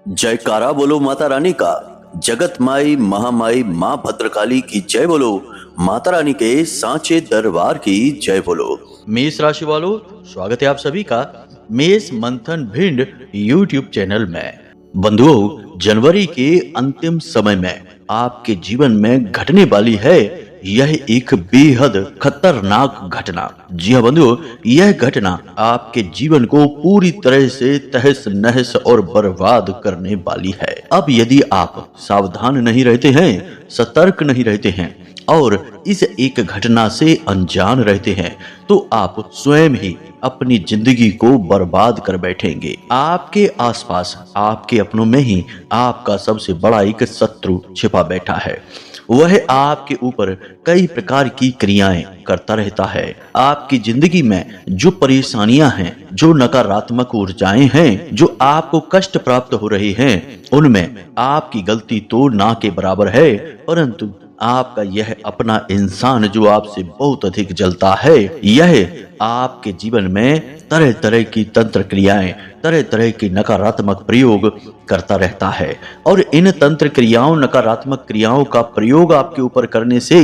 जयकारा बोलो माता रानी का। जगत माई महामाई माँ भद्रकाली की जय बोलो। माता रानी के सांचे दरबार की जय बोलो। मेष राशि वालों, स्वागत है आप सभी का मेष मंथन भिंड यूट्यूब चैनल में। बंधुओं, जनवरी के अंतिम समय में आपके जीवन में घटने वाली है यह एक बेहद खतरनाक घटना। जी हाँ बंधुओं, यह घटना आपके जीवन को पूरी तरह से तहस नहस और बर्बाद करने वाली है। अब यदि आप सावधान नहीं रहते हैं, सतर्क नहीं रहते हैं और इस एक घटना से अनजान रहते हैं तो आप स्वयं ही अपनी जिंदगी को बर्बाद कर बैठेंगे। आपके आसपास, आपके अपनों में ही आपका सबसे बड़ा एक शत्रु छिपा बैठा है। वह आपके ऊपर कई प्रकार की क्रियाएं करता रहता है। आपकी जिंदगी में जो परेशानियां हैं, जो नकारात्मक ऊर्जाएं हैं, जो आपको कष्ट प्राप्त हो रही हैं, उनमें आपकी गलती तो ना के बराबर है, परंतु आपका यह अपना इंसान जो आपसे बहुत अधिक जलता है, यह आपके जीवन में तरह तरह की तंत्र क्रियाएं, तरह तरह की नकारात्मक प्रयोग करता रहता है। और इन तंत्र क्रियाओं, नकारात्मक क्रियाओं का प्रयोग आपके ऊपर करने से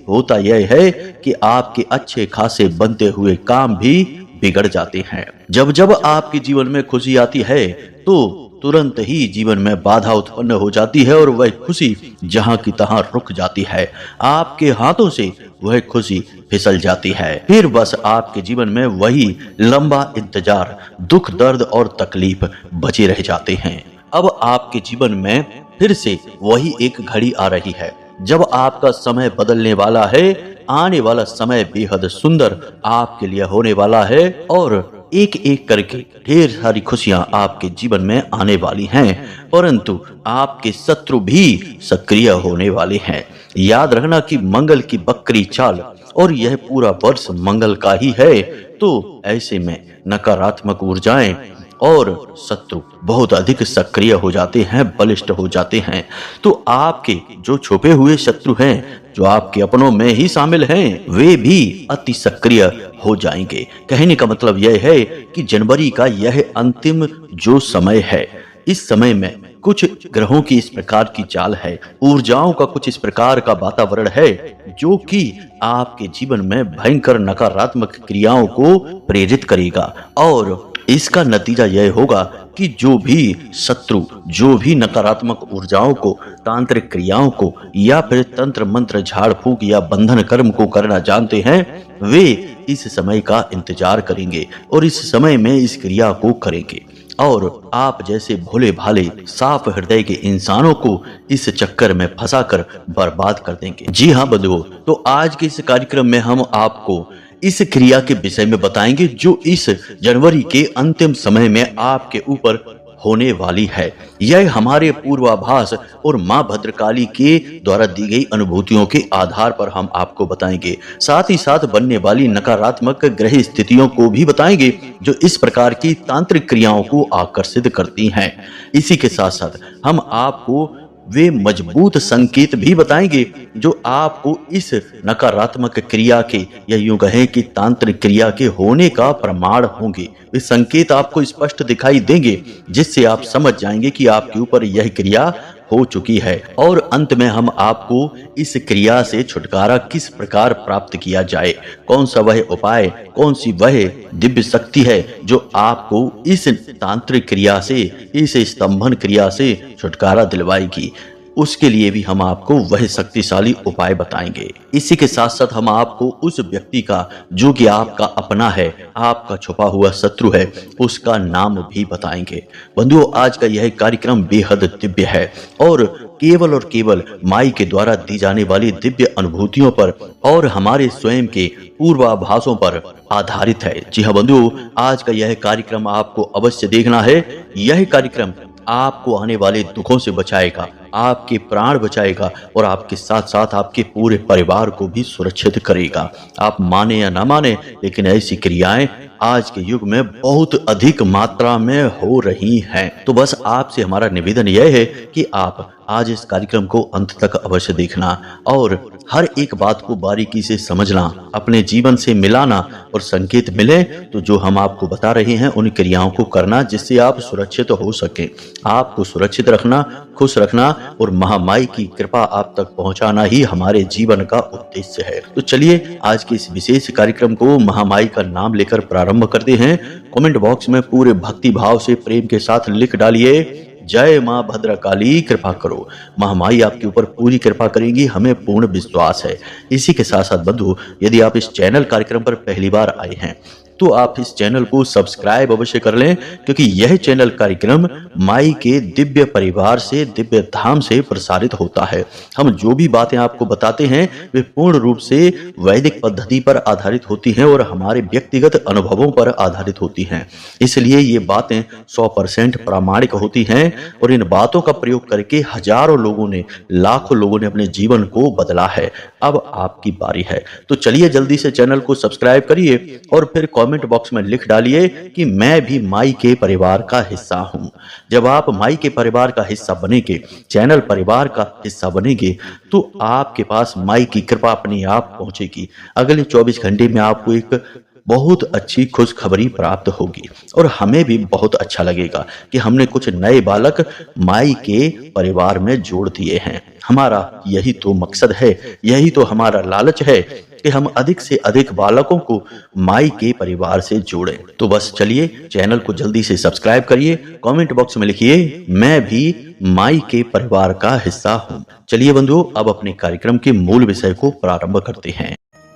होता यह है कि आपके अच्छे खासे बनते हुए काम भी बिगड़ जाते हैं। जब जब आपके जीवन में खुशी आती है तो तुरंत ही जीवन में बाधा उत्पन्न हो जाती है और वह खुशी जहां की तहां रुक जाती है। आपके हाथों से वह खुशी फिसल जाती है। फिर बस आपके जीवन में वही लंबा इंतजार, दुख, दर्द और तकलीफ बचे रह जाते हैं। अब आपके जीवन में फिर से वही एक घड़ी आ रही है जब आपका समय बदलने वाला है। आने वाला समय बेहद सुंदर आपके लिए होने वाला है और एक एक करके ढेर सारी खुशियां आपके जीवन में आने वाली हैं, परंतु आपके शत्रु भी सक्रिय होने वाले हैं। याद रखना कि मंगल की बकरी चाल और यह पूरा वर्ष मंगल का ही है, तो ऐसे में नकारात्मक ऊर्जाएं और शत्रु बहुत अधिक सक्रिय हो जाते हैं, बलिष्ठ हो जाते हैं। तो आपके जो छुपे हुए शत्रु हैं, जो आपके अपनों में ही शामिल हैं, वे भी अति सक्रिय हो जाएंगे। कहने का मतलब यह है कि जनवरी का यह अंतिम जो समय है, इस समय में कुछ ग्रहों की इस प्रकार की चाल है, ऊर्जाओं का कुछ इस प्रकार का वातावरण है जो कि आपके जीवन में भयंकर नकारात्मक क्रियाओं को प्रेरित करेगा। और इसका नतीजा यह होगा कि जो भी शत्रु, जो भी नकारात्मक ऊर्जाओं को, तांत्रिक क्रियाओं को या फिर तंत्र मंत्र, झाड़ फूक या बंधन कर्म को करना जानते हैं, वे इस समय का इंतजार करेंगे और इस समय में इस क्रिया को करेंगे और आप जैसे भोले भाले साफ हृदय के इंसानों को इस चक्कर में फंसाकर बर्बाद कर देंगे। जी हाँ बंधुओं, तो आज के इस कार्यक्रम में हम आपको इस क्रिया के विषय में बताएंगे जो इस जनवरी के अंतिम समय में आपके ऊपर होने वाली है। यह हमारे पूर्वाभास और मां भद्रकाली के द्वारा दी गई अनुभूतियों के आधार पर हम आपको बताएंगे। साथ ही साथ बनने वाली नकारात्मक ग्रह स्थितियों को भी बताएंगे जो इस प्रकार की तांत्रिक क्रियाओं को आकर्षित करती हैं। इसी के साथ साथ हम आपको वे मजबूत संकेत भी बताएंगे जो आपको इस नकारात्मक क्रिया के, या यूं कहें कि तांत्रिक क्रिया के होने का प्रमाण होंगे। वे संकेत आपको स्पष्ट दिखाई देंगे जिससे आप समझ जाएंगे कि आपके ऊपर यह क्रिया हो चुकी है। और अंत में हम आपको इस क्रिया से छुटकारा किस प्रकार प्राप्त किया जाए, कौन सा वह उपाय, कौन सी वह दिव्य शक्ति है जो आपको इस तांत्रिक क्रिया से, इस स्तंभन क्रिया से छुटकारा दिलवाएगी, उसके लिए भी हम आपको वह शक्तिशाली उपाय बताएंगे। इसी के साथ साथ हम आपको उस व्यक्ति का जो कि आपका अपना है, आपका छुपा हुआ शत्रु है, उसका नाम भी बताएंगे। बंधुओं, आज का यह कार्यक्रम बेहद दिव्य है और केवल माई के द्वारा दी जाने वाली दिव्य अनुभूतियों पर और हमारे स्वयं के पूर्वाभासों पर आधारित है। जी हाँ बंधुओं, आज का यह कार्यक्रम आपको अवश्य देखना है। यह कार्यक्रम आपको आने वाले दुखों से बचाएगा, आपके प्राण बचाएगा और आपके साथ साथ आपके पूरे परिवार को भी सुरक्षित करेगा। आप माने या ना माने, लेकिन ऐसी क्रियाएं आज के युग में बहुत अधिक मात्रा में हो रही हैं। तो बस आपसे हमारा निवेदन यह है कि आप आज इस कार्यक्रम को अंत तक अवश्य देखना और हर एक बात को बारीकी से समझना, अपने जीवन से मिलाना और संकेत मिले तो जो हम आपको बता रहे हैं उन क्रियाओं को करना, जिससे आप सुरक्षित हो सके। आपको सुरक्षित रखना, खुश रखना और महामाई की कृपा आप तक पहुंचाना ही हमारे जीवन का उद्देश्य है। तो चलिए आज के इस विशेष कार्यक्रम को महामाई का नाम लेकर प्रारंभ करते हैं। कमेंट बॉक्स में पूरे भक्ति भाव से प्रेम के साथ लिख डालिए, जय मां भद्रकाली कृपा करो। महामाई आपके ऊपर पूरी कृपा करेंगी, हमें पूर्ण विश्वास है। इसी के साथ साथ बंधु, यदि आप इस चैनल कार्यक्रम पर पहली बार आए हैं तो आप इस चैनल को सब्सक्राइब अवश्य कर लें, क्योंकि यह चैनल कार्यक्रम माई के दिव्य परिवार से, दिव्य धाम से प्रसारित होता है। हम जो भी बातें आपको बताते हैं वे पूर्ण रूप से वैदिक पद्धति पर आधारित होती हैं और हमारे व्यक्तिगत अनुभवों पर आधारित होती हैं। इसलिए ये बातें 100% प्रामाणिक होती हैं और इन बातों का प्रयोग करके हजारों लोगों ने, लाखों लोगों ने अपने जीवन को बदला है। अब आपकी बारी है, तो चलिए जल्दी से चैनल को सब्सक्राइब करिए और फिर कमेंट बॉक्स में लिख डालिए कि मैं भी माई के परिवार का हिस्सा हूं। जब आप माई के परिवार का हिस्सा बनेंगे, चैनल परिवार का हिस्सा बनेंगे, तो आपके पास माई की कृपा अपने आप पहुंचेगी। अगले 24 घंटे में आपको एक बहुत अच्छी खुशखबरी प्राप्त होगी और हमें भी बहुत अच्छा लगेगा कि हमने कुछ नए बालक माई के परिवार में जोड़ दिए हैं। हमारा यही तो मकसद है, यही तो हमारा लालच है कि हम अधिक से अधिक बालकों को माई के परिवार से जोड़ें। तो बस चलिए चैनल को जल्दी से सब्सक्राइब करिए, कमेंट बॉक्स में लिखिए मैं भी माई के परिवार का हिस्सा हूँ। चलिए बंधुओं, अब अपने कार्यक्रम के मूल विषय को प्रारंभ करते हैं।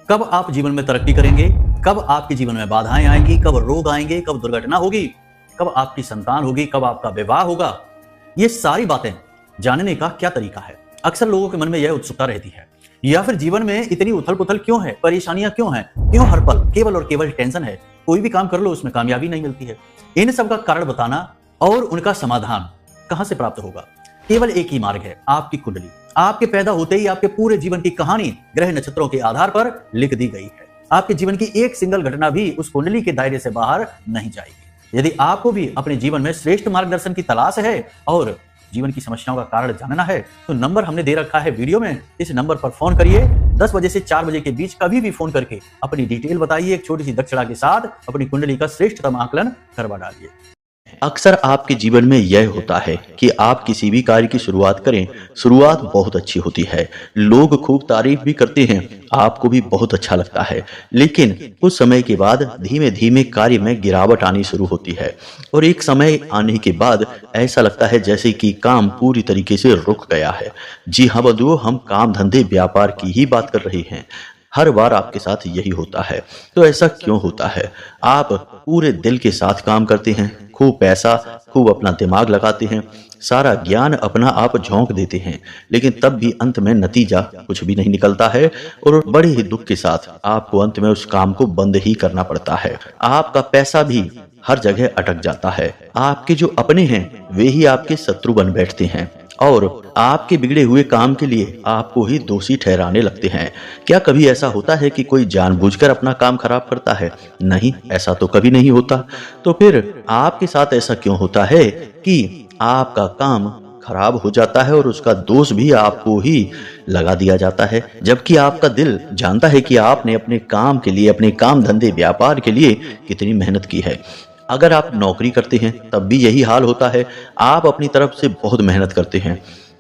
कब आप जीवन में तरक्की करेंगे, कब आपके जीवन में बाधाएं आएंगी, कब रोग आएंगे, कब दुर्घटना होगी, कब आपकी संतान होगी, कब आपका विवाह होगा, ये सारी बातें जानने का क्या तरीका है। अक्सर लोगों के मन में यह उत्सुकता रहती है, या फिर जीवन में इतनी उथल पुथल क्यों है, परेशानियां क्यों हैं, क्यों हर पल केवल और केवल टेंशन है, कोई भी काम कर लो उसमें कामयाबी नहीं मिलती है। इन सब का कारण बताना और उनका समाधान कहां से प्राप्त होगा, केवल एक ही मार्ग है, आपकी कुंडली। आपके पैदा होते ही आपके पूरे जीवन की कहानी ग्रह नक्षत्रों के आधार पर लिख दी गई है। आपके जीवन की एक सिंगल घटना भी उस कुंडली के दायरे से बाहर नहीं जाएगी। यदि आपको भी अपने जीवन में श्रेष्ठ मार्गदर्शन की तलाश है और जीवन की समस्याओं का कारण जानना है, तो नंबर हमने दे रखा है वीडियो में। इस नंबर पर फोन करिए। 10 बजे से 4 बजे के बीच कभी भी फोन करके अपनी डिटेल बताइए। एक छोटी सी दक्षिणा के साथ अपनी कुंडली का श्रेष्ठतम आकलन करवा डालिए। अक्सर आपके जीवन में यह होता है कि आप किसी भी कार्य की शुरुआत करें, शुरुआत बहुत अच्छी होती है, लोग खूब तारीफ भी करते हैं, आपको भी बहुत अच्छा लगता है, लेकिन कुछ समय के बाद धीमे धीमे कार्य में गिरावट आनी शुरू होती है और एक समय आने के बाद ऐसा लगता है जैसे कि काम पूरी तरीके से रुक गया है। जी हाँ बंधुओं, हम काम धंधे व्यापार की ही बात कर रहे हैं। हर बार आपके साथ यही होता है। तो ऐसा क्यों होता है? आप पूरे दिल के साथ काम करते हैं, खूब पैसा, खूब अपना दिमाग लगाते हैं, सारा ज्ञान अपना आप झोंक देते हैं, लेकिन तब भी अंत में नतीजा कुछ भी नहीं निकलता है और बड़े ही दुख के साथ आपको अंत में उस काम को बंद ही करना पड़ता है। आपका पैसा भी हर जगह अटक जाता है। आपके जो अपने हैं वे ही आपके शत्रु बन बैठते हैं और आपके बिगड़े हुए काम के लिए आपको ही दोषी ठहराने लगते हैं। क्या कभी ऐसा होता है कि कोई जानबूझकर अपना काम खराब करता है? नहीं, ऐसा तो कभी नहीं होता। तो फिर आपके साथ ऐसा क्यों होता है कि आपका काम खराब हो जाता है और उसका दोष भी आपको ही लगा दिया जाता है, जबकि आपका दिल जानता है कि आपने अपने काम के लिए, अपने काम धंधे व्यापार के लिए कितनी मेहनत की है। अगर आप नौकरी करते हैं तब भी यही हाल होता है। आप अपनी तरफ से बहुत मेहनत करते हैं,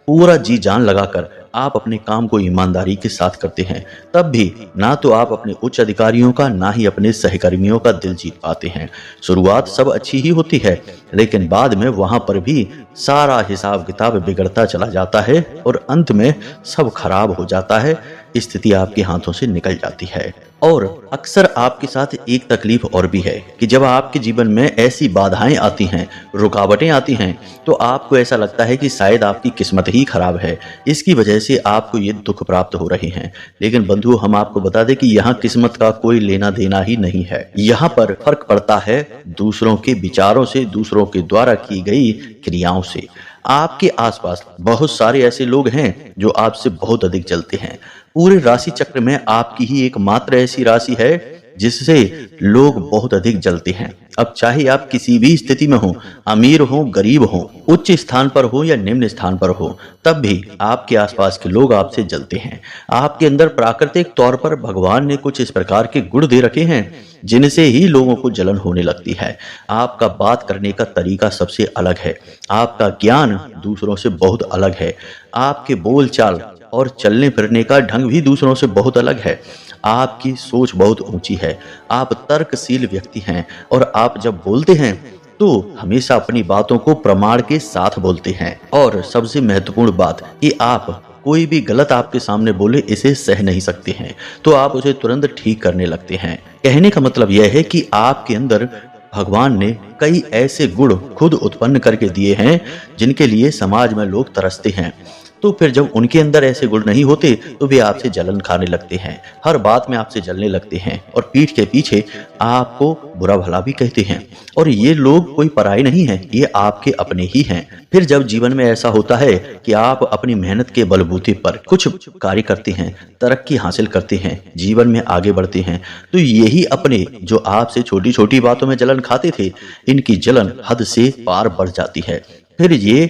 पूरा जी जान लगाकर आप अपने काम को ईमानदारी के साथ करते हैं, तब भी ना तो आप अपने उच्च अधिकारियों का, ना ही अपने सहकर्मियों का दिल जीत पाते हैं। शुरुआत सब अच्छी ही होती है, लेकिन बाद में वहां पर भी सारा हिसाब किताब बिगड़ता चला जाता है और अंत में सब खराब हो जाता है, स्थिति आपके हाथों से निकल जाती है। और अक्सर आपके साथ एक तकलीफ और भी है कि जब आपके जीवन में ऐसी बाधाएं आती हैं, रुकावटें आती हैं, तो आपको ऐसा लगता है कि शायद आपकी किस्मत ही खराब है, इसकी वजह से आपको ये दुख प्राप्त हो रहे हैं। लेकिन बंधु, हम आपको बता दें कि यहाँ किस्मत का कोई लेना देना ही नहीं है। यहाँ पर फर्क पड़ता है दूसरों के विचारों से, दूसरों के द्वारा की गई क्रियाओं से। आपके आसपास बहुत सारे ऐसे लोग हैं जो आपसे बहुत अधिक चलते हैं। पूरे राशि चक्र में आपकी ही एकमात्र ऐसी राशि है जिससे लोग बहुत अधिक जलते हैं। अब चाहे आप किसी भी स्थिति में हो, अमीर हो, गरीब हो, उच्च स्थान पर हो या निम्न स्थान पर हो, तब भी आपके आसपास के लोग आपसे जलते हैं। आपके अंदर प्राकृतिक तौर पर भगवान ने कुछ इस प्रकार के गुण दे रखे हैं जिनसे ही लोगों को जलन होने लगती है। आपका बात करने का तरीका सबसे अलग है, आपका ज्ञान दूसरों से बहुत अलग है, आपके बोलचाल और चलने फिरने का ढंग भी दूसरों से बहुत अलग है, आपकी सोच बहुत ऊंची है, आप तर्कशील व्यक्ति हैं और आप जब बोलते हैं तो हमेशा अपनी बातों को प्रमाण के साथ बोलते हैं। और सबसे महत्वपूर्ण बात कि आप कोई भी गलत आपके सामने बोले इसे सह नहीं सकते हैं, तो आप उसे तुरंत ठीक करने लगते हैं। कहने का मतलब यह है कि आपके अंदर भगवान ने कई ऐसे गुण खुद उत्पन्न करके दिए हैं जिनके लिए समाज में लोग तरसते हैं। तो फिर जब उनके अंदर ऐसे गुण नहीं होते तो वे आपसे जलन खाने लगते हैं, हर बात में आपसे जलने लगते हैं और पीठ के पीछे आपको बुरा भला भी कहते हैं। और ये लोग कोई पराये नहीं हैं, ये आपके अपने ही हैं। फिर जब जीवन में ऐसा होता है कि आप अपनी मेहनत के बलबूते पर कुछ कार्य करते हैं, तरक्की हासिल करते हैं, जीवन में आगे बढ़ते हैं, तो यही अपने जो आपसे छोटी छोटी बातों में जलन खाते थे, इनकी जलन हद से पार बढ़ जाती है। फिर ये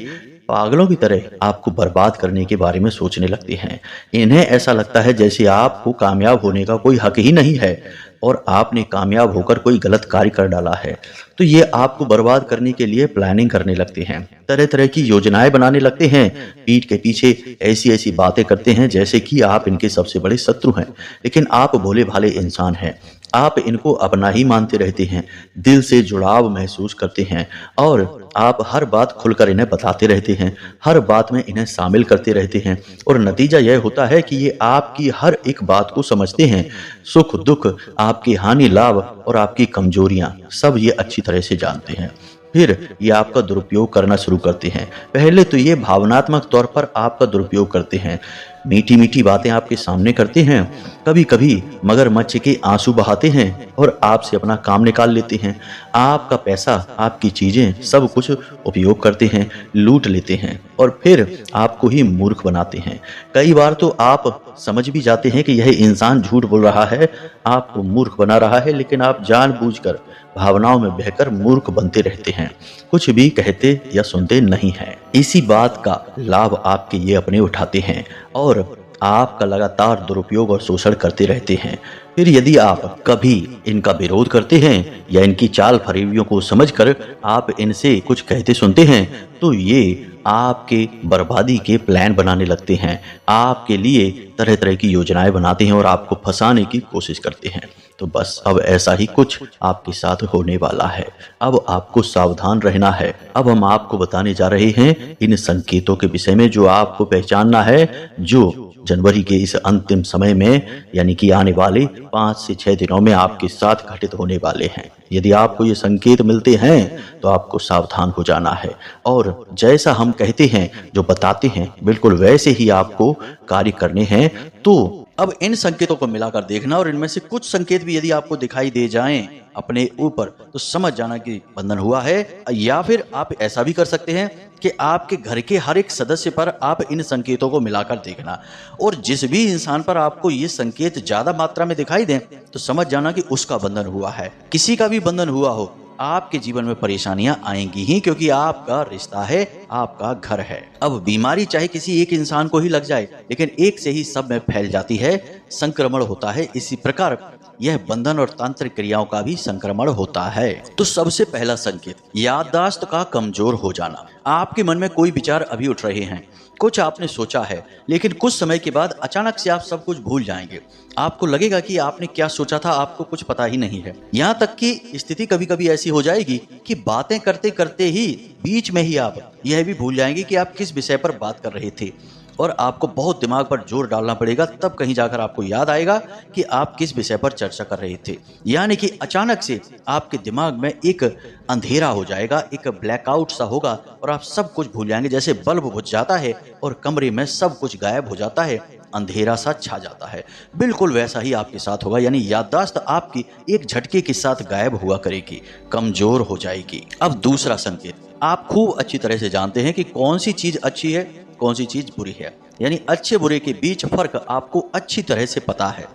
पागलों की तरह आपको बर्बाद करने के बारे में सोचने लगते हैं। इन्हें ऐसा लगता है जैसे आपको कामयाब होने का कोई हक ही नहीं है और आपने कामयाब होकर कोई गलत कार्य कर डाला है। तो ये आपको बर्बाद करने के लिए प्लानिंग करने लगते हैं, तरह तरह की योजनाएं बनाने लगते हैं, पीठ के पीछे ऐसी ऐसी बातें करते हैं जैसे कि आप इनके सबसे बड़े शत्रु हैं। लेकिन आप भोले भाले इंसान हैं, आप इनको अपना ही मानते रहते हैं, दिल से जुड़ाव महसूस करते हैं और आप हर बात खुलकर इन्हें बताते रहते हैं, हर बात में इन्हें शामिल करते रहते हैं और नतीजा यह होता है कि ये आपकी हर एक बात को समझते हैं। सुख दुख, आपकी हानि लाभ और आपकी कमजोरियां सब ये अच्छी तरह से जानते हैं। फिर ये आपका दुरुपयोग करना शुरू करते हैं। पहले तो ये भावनात्मक तौर पर आपका दुरुपयोग करते हैं, मीठी मीठी बातें आपके सामने करते हैं, कभी कभी मगरमच्छ के आंसू बहाते हैं और आपसे अपना काम निकाल लेते हैं। आपका पैसा, आपकी चीजें सब कुछ उपयोग करते हैं, लूट लेते हैं और फिर आपको ही मूर्ख बनाते हैं। कई बार तो आप समझ भी जाते हैं कि यह इंसान झूठ बोल रहा है, आपको मूर्ख बना रहा है, लेकिन आप जानबूझकर भावनाओं में बहकर मूर्ख बनते रहते हैं, कुछ भी कहते या सुनते नहीं हैं। इसी बात का लाभ आपके ये अपने उठाते हैं और आपका लगातार दुरुपयोग और शोषण करते रहते हैं। फिर यदि आप कभी इनका विरोध करते हैं या इनकी चाल फरेबियों को समझकर आप इनसे कुछ कहते सुनते हैं तो ये आपके बर्बादी के प्लान बनाने लगते हैं, आपके लिए तरह तरह की योजनाएं बनाते हैं और आपको फंसाने की कोशिश करते हैं। तो बस अब ऐसा ही कुछ आपके साथ होने वाला है। अब आपको सावधान रहना है। अब हम आपको बताने जा रहे हैं इन संकेतों के विषय में जो आपको पहचानना है, जो जनवरी के इस अंतिम समय में यानी कि आने वाले 5 से 6 दिनों में आपके साथ घटित होने वाले हैं। यदि आपको ये संकेत मिलते हैं तो आपको सावधान हो जाना है और जैसा हम कहते हैं, जो बताते हैं, बिल्कुल वैसे ही आपको कार्य करने हैं। तो अब इन संकेतों को मिलाकर देखना और इनमें से कुछ संकेत भी यदि आपको दिखाई दे जाएं अपने ऊपर तो समझ जाना कि बंधन हुआ है। या फिर आप ऐसा भी कर सकते हैं कि आपके घर के हर एक सदस्य पर आप इन संकेतों को मिलाकर देखना और जिस भी इंसान पर आपको ये संकेत ज्यादा मात्रा में दिखाई दें तो समझ जाना कि उसका बंधन हुआ है। किसी का भी बंधन हुआ हो, आपके जीवन में परेशानियां आएंगी ही, क्योंकि आपका रिश्ता है, आपका घर है। अब बीमारी चाहे किसी एक इंसान को ही लग जाए लेकिन एक से ही सब में फैल जाती है, संक्रमण होता है। इसी प्रकार यह बंधन और तांत्रिक क्रियाओं का भी संक्रमण होता है। तो सबसे पहला संकेत, याददाश्त का कमजोर हो जाना। आपके मन में कोई विचार अभी उठ रहे हैं, कुछ आपने सोचा है, लेकिन कुछ समय के बाद अचानक से आप सब कुछ भूल जाएंगे। आपको लगेगा कि आपने क्या सोचा था, आपको कुछ पता ही नहीं है। यहाँ तक कि स्थिति कभी कभी ऐसी हो जाएगी कि बातें करते करते ही बीच में ही आप यह भी भूल जाएंगे कि आप किस विषय पर बात कर रहे थे और आपको बहुत दिमाग पर जोर डालना पड़ेगा, तब कहीं जाकर आपको याद आएगा कि आप किस विषय पर चर्चा कर रहे थे। यानी कि अचानक से आपके दिमाग में एक अंधेरा हो जाएगा, एक ब्लैकआउट सा होगा और आप सब कुछ भूल जाएंगे। जैसे बल्ब बुझ जाता है और कमरे में सब कुछ गायब हो जाता है, अंधेरा सा छा जाता है, बिल्कुल वैसा ही आपके साथ होगा। यानी याददाश्त आपकी एक झटके के साथ गायब हुआ करेगी, कमजोर हो जाएगी। अब दूसरा संकेत, आप खूब अच्छी तरह से जानते हैं कि कौन सी चीज अच्छी है, कौन सी चीज बुरी है। यानी अच्छे बुरे के बीच फर्क आपको अच्छी तरह से पता है।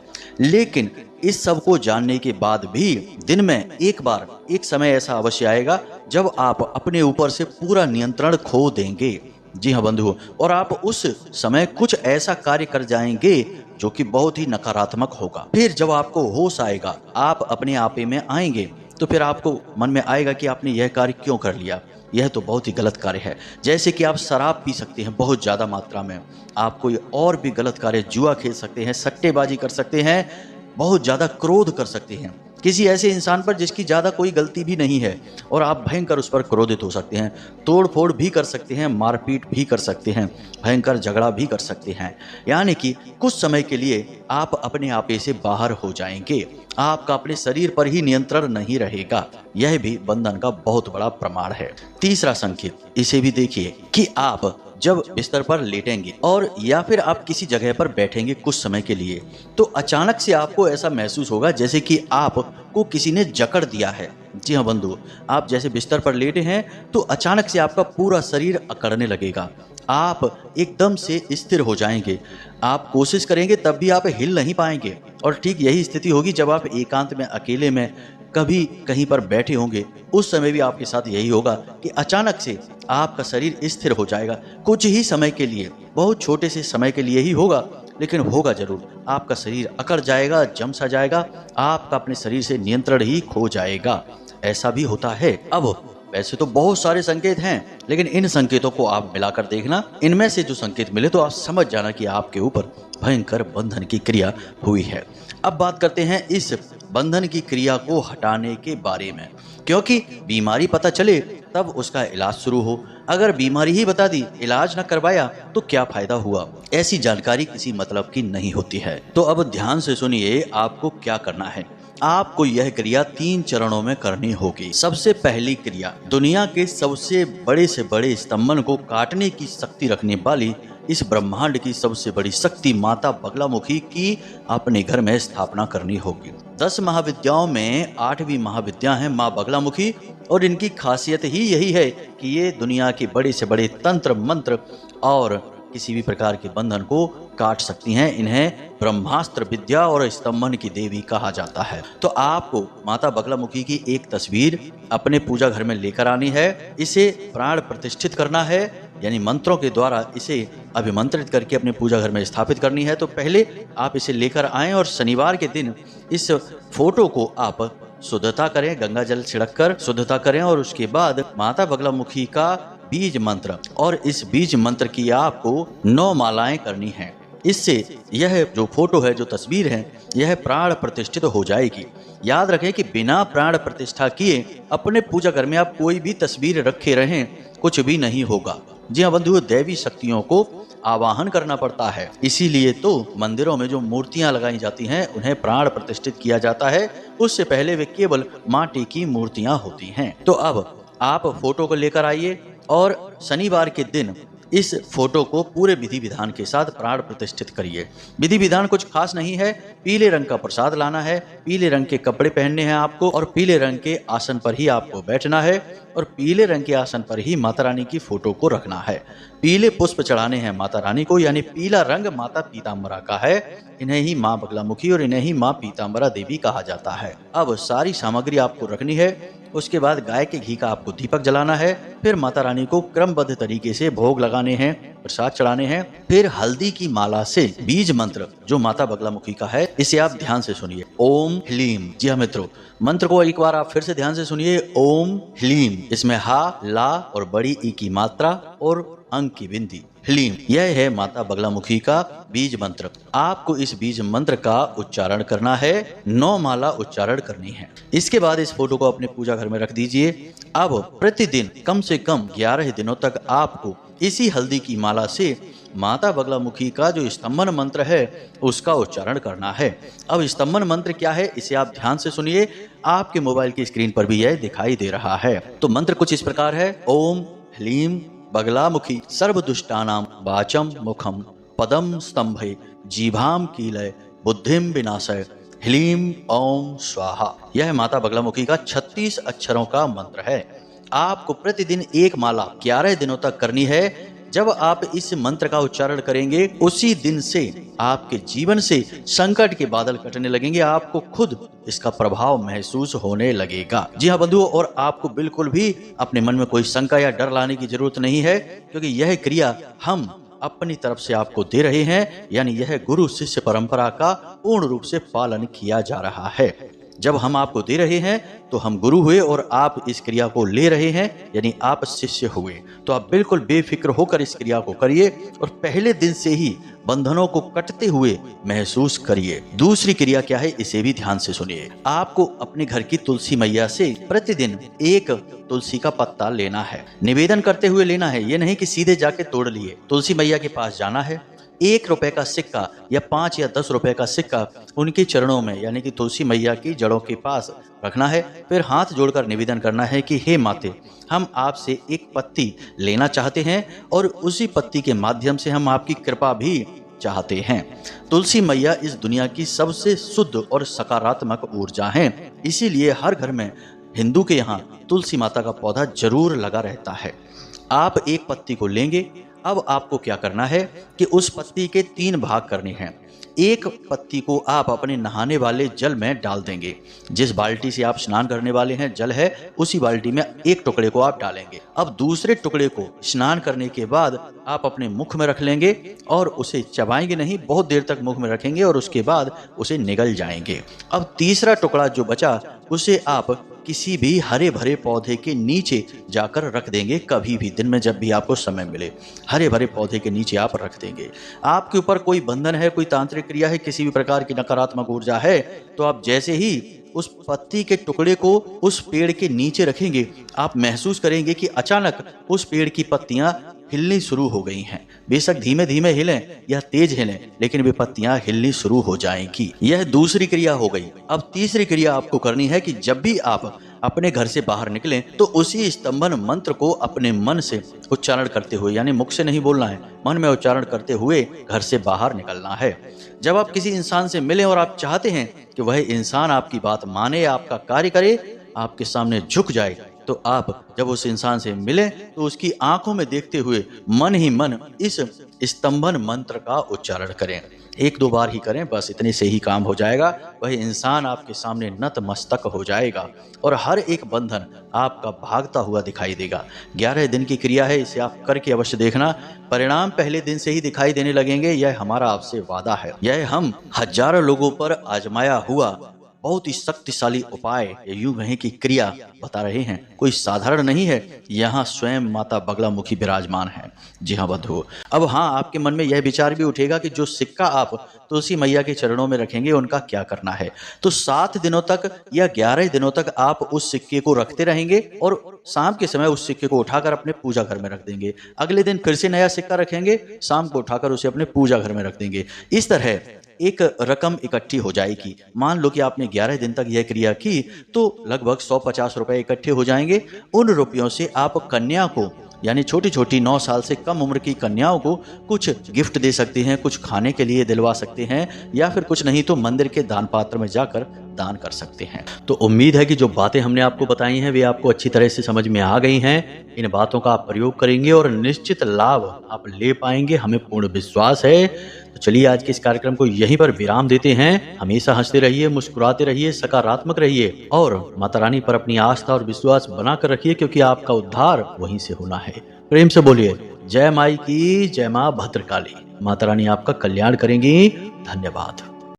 लेकिन इस सब को जानने के बाद भी दिन में एक बार एक समय ऐसा अवश्य आएगा जब आप अपने ऊपर से पूरा नियंत्रण खो देंगे। जी हाँ बंधुओं, और आप उस समय कुछ ऐसा कार्य कर जाएंगे जो कि बहुत ही नकारात्मक होगा। फिर जब आपको होश आएगा, आप अपने आपे में आएंगे, तो फिर आपको मन में आएगा कि आपने यह कार्य क्यों कर लिया, यह तो बहुत ही गलत कार्य है। जैसे कि आप शराब पी सकते हैं बहुत ज़्यादा मात्रा में, आप कोई और भी गलत कार्य, जुआ खेल सकते हैं, सट्टेबाजी कर सकते हैं, बहुत ज़्यादा क्रोध कर सकते हैं किसी ऐसे इंसान पर जिसकी ज़्यादा कोई गलती भी नहीं है, और आप भयंकर उस पर क्रोधित हो सकते हैं, तोड़ फोड़ भी कर सकते हैं, मारपीट भी कर सकते हैं, भयंकर झगड़ा भी कर सकते हैं। यानी कि कुछ समय के लिए आप अपने आपे से बाहर हो जाएंगे, आपका अपने शरीर पर ही नियंत्रण नहीं रहेगा। यह भी बंधन का बहुत बड़ा प्रमाण है। तीसरा संकेत, इसे भी देखिए कि आप जब बिस्तर पर लेटेंगे और या फिर आप किसी जगह पर बैठेंगे कुछ समय के लिए, तो अचानक से आपको ऐसा महसूस होगा जैसे कि आपको किसी ने जकड़ दिया है। जी हाँ बंधु, आप जैसे बिस्तर पर लेटे हैं तो अचानक से आपका पूरा शरीर अकड़ने लगेगा, आप एकदम से स्थिर हो जाएंगे, आप कोशिश करेंगे तब भी आप हिल नहीं पाएंगे। और ठीक यही स्थिति होगी जब आप एकांत में, अकेले में कभी कहीं पर बैठे होंगे, उस समय भी आपके साथ यही होगा कि अचानक से आपका शरीर स्थिर हो जाएगा। कुछ ही समय के लिए, बहुत छोटे से समय के लिए ही होगा, लेकिन होगा जरूर। आपका शरीर अकड़ जाएगा, जम सा जाएगा, आपका अपने शरीर से नियंत्रण ही खो जाएगा। ऐसा भी होता है। अब वैसे तो बहुत सारे संकेत हैं, लेकिन इन संकेतों को आप मिलाकर देखना, इनमें से जो संकेत मिले तो आप समझ जाना कि आपके ऊपर भयंकर बंधन की क्रिया हुई है। अब बात करते हैं इस बंधन की क्रिया को हटाने के बारे में, क्योंकि बीमारी पता चले तब उसका इलाज शुरू हो। अगर बीमारी ही बता दी, इलाज न करवाया तो क्या फायदा हुआ। ऐसी जानकारी किसी मतलब की नहीं होती है। तो अब ध्यान से सुनिए, आपको क्या करना है। आपको यह क्रिया 3 चरणों में करनी होगी। सबसे पहली क्रिया, दुनिया के सबसे बड़े से बड़े स्तंभन को काटने की शक्ति रखने वाली इस ब्रह्मांड की सबसे बड़ी शक्ति माता बगलामुखी की अपने घर में स्थापना करनी होगी। 10 महाविद्याओं में 8वीं महाविद्या है माँ बगलामुखी, और इनकी खासियत ही यही है कि ये दुनिया के बड़े से बड़े तंत्र मंत्र और किसी भी प्रकार के बंधन को काट सकती हैं। इन्हें ब्रह्मास्त्र विद्या और स्तंभन की देवी कहा जाता है। तो आपको माता बगलामुखी की एक तस्वीर अपने पूजा घर में लेकर आनी है, इसे प्राण प्रतिष्ठित करना है, यानी मंत्रों के द्वारा इसे अभिमंत्रित करके अपने पूजा घर में स्थापित करनी है। तो पहले आप इसे लेकर आएं और शनिवार के दिन इस फोटो को आप शुद्धता करें, गंगा जल छिड़क कर शुद्धता करें, और उसके बाद माता बगलामुखी का बीज मंत्र, और इस बीज मंत्र की आपको 9 मालाएं करनी हैं। इससे यह जो फोटो है, जो तस्वीर है, यह प्राण प्रतिष्ठित हो जाएगी। याद रखें कि बिना प्राण प्रतिष्ठा किए अपने पूजा घर में आप कोई भी तस्वीर रखे रहें, कुछ भी नहीं होगा। जी हाँ बंधुओं, दैवी शक्तियों को आवाहन करना पड़ता है, इसीलिए तो मंदिरों में जो मूर्तियां लगाई जाती हैं उन्हें प्राण प्रतिष्ठित किया जाता है। उससे पहले वे केवल माटी की मूर्तियां होती हैं। तो अब आप फोटो को लेकर आइए और शनिवार के दिन इस फोटो को पूरे विधि विधान के साथ प्राण प्रतिष्ठित करिए। विधि विधान कुछ खास नहीं है। पीले रंग का प्रसाद लाना है, पीले रंग के कपड़े पहनने हैं आपको, और पीले रंग के आसन पर ही आपको बैठना है, और पीले रंग के आसन पर ही माता रानी की फोटो को रखना है। पीले पुष्प चढ़ाने हैं माता रानी को, यानी पीला रंग माता पीताम्बरा का है। इन्हें ही माँ बगलामुखी और इन्हें ही माँ पीताम्बरा देवी कहा जाता है। अब सारी सामग्री आपको रखनी है। उसके बाद गाय के घी का आपको दीपक जलाना है। फिर माता रानी को क्रमबद्ध तरीके से भोग लगाने हैं, प्रसाद चढ़ाने हैं। फिर हल्दी की माला से बीज मंत्र जो माता बगलामुखी का है, इसे आप ध्यान से सुनिए, ओम ह्लीम। जी हाँ मित्रों, मंत्र को एक बार आप फिर से ध्यान से सुनिए, ओम ह्लीम। इसमें हा, ला और बड़ी ई की मात्रा और अंक की बिंदी, ह्लीम। यह है माता बगलामुखी का बीज मंत्र। आपको इस बीज मंत्र का उच्चारण करना है, 9 माला उच्चारण करनी है। इसके बाद इस फोटो को अपने पूजा घर में रख दीजिए। अब प्रतिदिन कम से कम 11 दिनों तक आपको इसी हल्दी की माला से माता बगलामुखी का जो स्तंभन मंत्र है उसका उच्चारण करना है। अब स्तंभन मंत्र क्या है, इसे आप ध्यान से सुनिए। आपके मोबाइल की स्क्रीन पर भी यह दिखाई दे रहा है। तो मंत्र कुछ इस प्रकार है, ओम ह्लीम बगलामुखी सर्वदुष्टानां वाचम मुखम पदम स्तंभे जीभाम कीलय बुद्धिम विनाशय ह्लीम ओम स्वाहा। यह माता बगलामुखी का 36 अक्षरों का मंत्र है। आपको प्रतिदिन एक माला 11 दिनों तक करनी है। जब आप इस मंत्र का उच्चारण करेंगे उसी दिन से आपके जीवन से संकट के बादल कटने लगेंगे, आपको खुद इसका प्रभाव महसूस होने लगेगा। जी हाँ बंधुओं, और आपको बिल्कुल भी अपने मन में कोई शंका या डर लाने की जरूरत नहीं है, क्योंकि यह क्रिया हम अपनी तरफ से आपको दे रहे हैं, यानी यह गुरु शिष्य परंपरा का पूर्ण रूप से पालन किया जा रहा है। जब हम आपको दे रहे हैं तो हम गुरु हुए और आप इस क्रिया को ले रहे हैं, यानी आप शिष्य हुए। तो आप बिल्कुल बेफिक्र होकर इस क्रिया को करिए और पहले दिन से ही बंधनों को कटते हुए महसूस करिए। दूसरी क्रिया क्या है, इसे भी ध्यान से सुनिए। आपको अपने घर की तुलसी मैया से प्रतिदिन एक तुलसी का पत्ता लेना है, निवेदन करते हुए लेना है। ये नहीं कि सीधे जाके तोड़ लिए। तुलसी मैया के पास जाना है, 1 रुपए का सिक्का या 5 या 10 रुपए का सिक्का उनके चरणों में यानी कि तुलसी मैया की जड़ों के पास रखना है। फिर हाथ जोड़कर निवेदन करना है कि हे माते, हम आपसे एक पत्ती लेना चाहते हैं और उसी पत्ती के माध्यम से हम आपकी कृपा भी चाहते हैं। तुलसी मैया इस दुनिया की सबसे शुद्ध और सकारात्मक ऊर्जा है, इसीलिए हर घर में हिंदू के यहाँ तुलसी माता का पौधा जरूर लगा रहता है। आप एक पत्ती को लेंगे। अब आपको क्या करना है कि उस पत्ती के 3 भाग करने हैं। एक पत्ती को आप अपने नहाने वाले जल में डाल देंगे। जिस बाल्टी से आप स्नान करने वाले हैं जल है, उसी बाल्टी में एक टुकड़े को आप डालेंगे। अब दूसरे टुकड़े को स्नान करने के बाद आप अपने मुख में रख लेंगे और उसे चबाएंगे नहीं, बहुत देर तक मुख में रखेंगे और उसके बाद उसे निगल जाएंगे। अब तीसरा टुकड़ा जो बचा उसे आप किसी भी हरे भरे पौधे के नीचे जाकर रख देंगे। कभी भी दिन में जब भी आपको समय मिले हरे भरे पौधे के नीचे आप रख देंगे। आपके ऊपर कोई बंधन है, कोई तांत्रिक क्रिया है, किसी भी प्रकार की नकारात्मक ऊर्जा है, तो आप जैसे ही उस पत्ती के टुकड़े को उस पेड़ के नीचे रखेंगे, आप महसूस करेंगे कि अचानक उस पेड़ की पत्तियां हिलनी शुरू हो गई हैं। बेशक धीमे धीमे हिलें या तेज हिलें, लेकिन वे पत्तियां हिलनी शुरू हो जाएंगी। यह दूसरी क्रिया हो गई। अब तीसरी क्रिया आपको करनी है कि जब भी आप अपने घर से बाहर निकलें तो उसी स्तंभन मंत्र को अपने मन से उच्चारण करते हुए, यानी मुख से नहीं बोलना है, मन में उच्चारण करते हुए घर से बाहर निकलना है। जब आप किसी इंसान से मिलें और आप चाहते हैं कि वह इंसान आपकी बात माने, आपका कार्य करे, आपके सामने झुक जाए, तो आप जब उस इंसान से मिलें तो उसकी आंखों में देखते हुए मन ही मन इस स्तंभन मंत्र का उच्चारण करें। 1-2 बार ही करें, बस इतने से ही काम हो जाएगा। वह इंसान आपके सामने नतमस्तक हो जाएगा और हर एक बंधन आपका भागता हुआ दिखाई देगा। 11 दिन की क्रिया है, इसे आप करके अवश्य देखना। परिणाम पहले दिन से ही दिखाई देने लगेंगे, यह हमारा आपसे वादा है। यह हम हजारों लोगों पर आजमाया हुआ बहुत ही शक्तिशाली उपाय, यूं कहें कि क्रिया बता रहे हैं। कोई साधारण नहीं है, यहाँ स्वयं माता बगलामुखी विराजमान है। जी हाँ बंधुओं, अब हाँ, आपके मन में यह विचार भी उठेगा कि जो सिक्का आप तुलसी मैया के चरणों में रखेंगे उनका क्या करना है। तो 7 दिनों तक या 11 दिनों तक आप उस सिक्के को रखते रहेंगे और शाम के समय उस सिक्के को उठाकर अपने पूजा घर में रख देंगे। अगले दिन फिर से नया सिक्का रखेंगे, शाम को उठाकर उसे अपने पूजा घर में रख देंगे। इस तरह एक रकम इकट्ठी हो जाएगी। मान लो कि आपने 11 दिन तक यह क्रिया की तो लगभग 150 रुपए इकट्ठे हो जाएंगे। उन रुपयों से आप कन्या को, यानी छोटी छोटी 9 साल से कम उम्र की कन्याओं को कुछ गिफ्ट दे सकते हैं, कुछ खाने के लिए दिलवा सकते हैं, या फिर कुछ नहीं तो मंदिर के दान पात्र में जाकर दान कर सकते हैं। तो उम्मीद है कि जो बातें हमने आपको बताई हैं वे आपको अच्छी तरह से समझ में आ गई हैं। इन बातों का आप प्रयोग करेंगे और निश्चित लाभ आप ले पाएंगे, हमें पूर्ण विश्वास है। तो चलिए आज के इस कार्यक्रम को यहीं पर विराम देते हैं। हमेशा हंसते रहिए, मुस्कुराते रहिए, सकारात्मक रहिए और माता रानी पर अपनी आस्था और विश्वास बनाकर रखिए, क्योंकि आपका उद्धार वहीं से होना है। प्रेम से बोलिए जय माई की, जय मां भद्रकाली। माता रानी आपका कल्याण करेंगी। धन्यवाद।